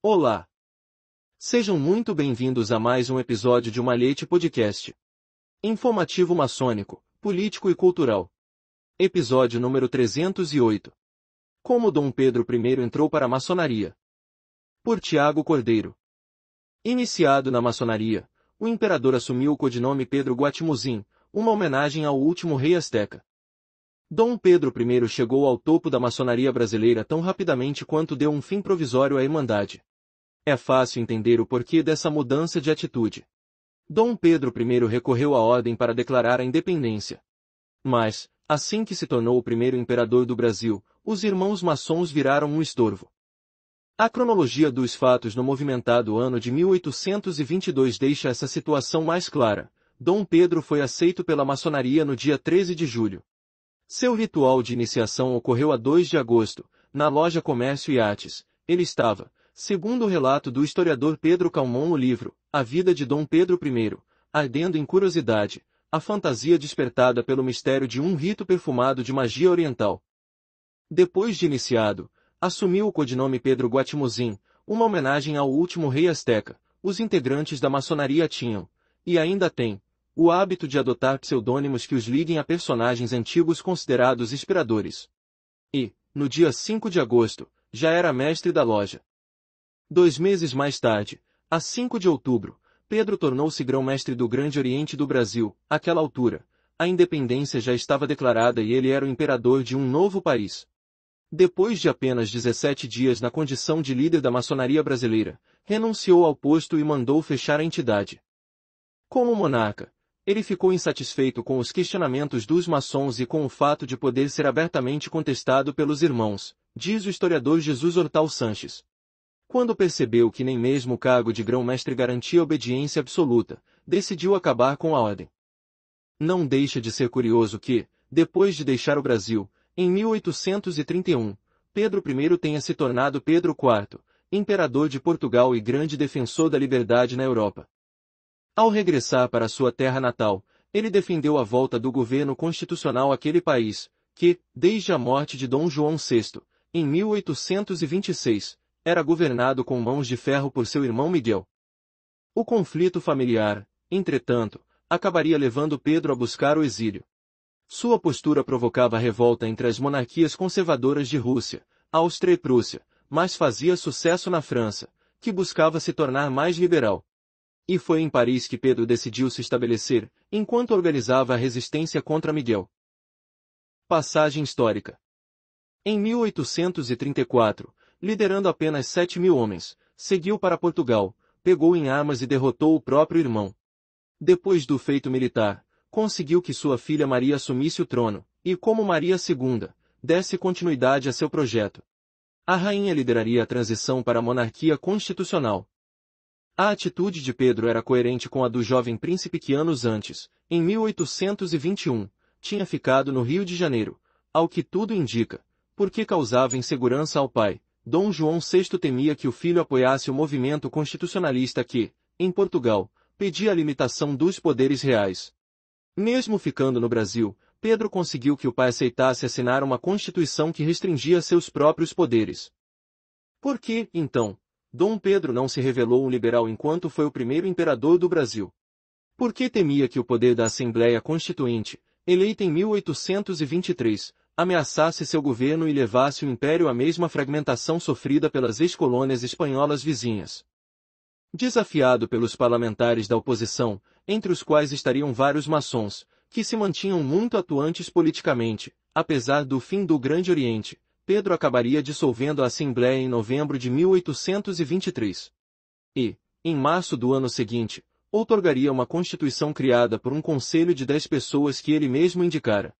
Olá! Sejam muito bem-vindos a mais um episódio de Malhete Podcast. Informativo maçônico, político e cultural. Episódio número 308. Como Dom Pedro I entrou para a maçonaria. Por Tiago Cordeiro. Iniciado na maçonaria, o imperador assumiu o codinome Pedro Guatimuzin, uma homenagem ao último rei asteca. Dom Pedro I chegou ao topo da maçonaria brasileira tão rapidamente quanto deu um fim provisório à Irmandade. É fácil entender o porquê dessa mudança de atitude. Dom Pedro I recorreu à ordem para declarar a independência. Mas, assim que se tornou o primeiro imperador do Brasil, os irmãos maçons viraram um estorvo. A cronologia dos fatos no movimentado ano de 1822 deixa essa situação mais clara. Dom Pedro foi aceito pela maçonaria no dia 13 de julho. Seu ritual de iniciação ocorreu a 2 de agosto, na loja Comércio e Artes. Ele estava, segundo o relato do historiador Pedro Calmon no livro A Vida de Dom Pedro I, ardendo em curiosidade, a fantasia despertada pelo mistério de um rito perfumado de magia oriental. Depois de iniciado, assumiu o codinome Pedro Guatimuzin, uma homenagem ao último rei asteca. Os integrantes da maçonaria tinham, e ainda têm, o hábito de adotar pseudônimos que os liguem a personagens antigos considerados inspiradores. E, no dia 5 de agosto, já era mestre da loja. 2 meses mais tarde, a 5 de outubro, Pedro tornou-se grão-mestre do Grande Oriente do Brasil. Àquela altura, a independência já estava declarada e ele era o imperador de um novo país. Depois de apenas 17 dias na condição de líder da maçonaria brasileira, renunciou ao posto e mandou fechar a entidade. Como monarca, ele ficou insatisfeito com os questionamentos dos maçons e com o fato de poder ser abertamente contestado pelos irmãos, diz o historiador Jesus Hortal Sanches. Quando percebeu que nem mesmo o cargo de grão-mestre garantia obediência absoluta, decidiu acabar com a ordem. Não deixa de ser curioso que, depois de deixar o Brasil, em 1831, Pedro I tenha se tornado Pedro IV, imperador de Portugal e grande defensor da liberdade na Europa. Ao regressar para sua terra natal, ele defendeu a volta do governo constitucional àquele país, que, desde a morte de Dom João VI, em 1826, era governado com mãos de ferro por seu irmão Miguel. O conflito familiar, entretanto, acabaria levando Pedro a buscar o exílio. Sua postura provocava revolta entre as monarquias conservadoras de Rússia, Áustria e Prússia, mas fazia sucesso na França, que buscava se tornar mais liberal. E foi em Paris que Pedro decidiu se estabelecer, enquanto organizava a resistência contra Miguel. Passagem histórica. Em 1834, liderando apenas 7.000 homens, seguiu para Portugal, pegou em armas e derrotou o próprio irmão. Depois do feito militar, conseguiu que sua filha Maria assumisse o trono, e como Maria II, desse continuidade a seu projeto. A rainha lideraria a transição para a monarquia constitucional. A atitude de Pedro era coerente com a do jovem príncipe que anos antes, em 1821, tinha ficado no Rio de Janeiro, ao que tudo indica, porque causava insegurança ao pai. Dom João VI temia que o filho apoiasse o movimento constitucionalista que, em Portugal, pedia a limitação dos poderes reais. Mesmo ficando no Brasil, Pedro conseguiu que o pai aceitasse assinar uma constituição que restringia seus próprios poderes. Por que, então, Dom Pedro não se revelou um liberal enquanto foi o primeiro imperador do Brasil? Por que temia que o poder da Assembleia Constituinte, eleita em 1823, ameaçasse seu governo e levasse o império à mesma fragmentação sofrida pelas ex-colônias espanholas vizinhas? Desafiado pelos parlamentares da oposição, entre os quais estariam vários maçons, que se mantinham muito atuantes politicamente, apesar do fim do Grande Oriente, Pedro acabaria dissolvendo a Assembleia em novembro de 1823. E, em março do ano seguinte, outorgaria uma constituição criada por um conselho de 10 pessoas que ele mesmo indicara.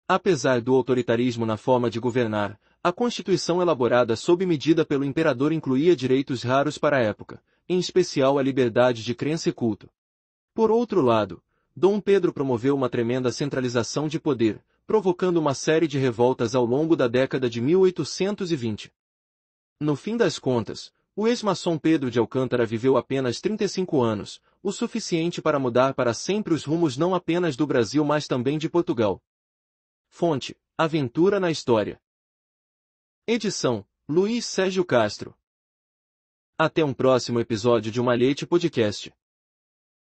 Apesar do autoritarismo na forma de governar, a constituição elaborada sob medida pelo imperador incluía direitos raros para a época, em especial a liberdade de crença e culto. Por outro lado, Dom Pedro promoveu uma tremenda centralização de poder, provocando uma série de revoltas ao longo da década de 1820. No fim das contas, o ex-maçom Pedro de Alcântara viveu apenas 35 anos, o suficiente para mudar para sempre os rumos não apenas do Brasil mas também de Portugal. Fonte: Aventura na História. Edição: Luiz Sérgio Castro. Até um próximo episódio de Malhete Podcast.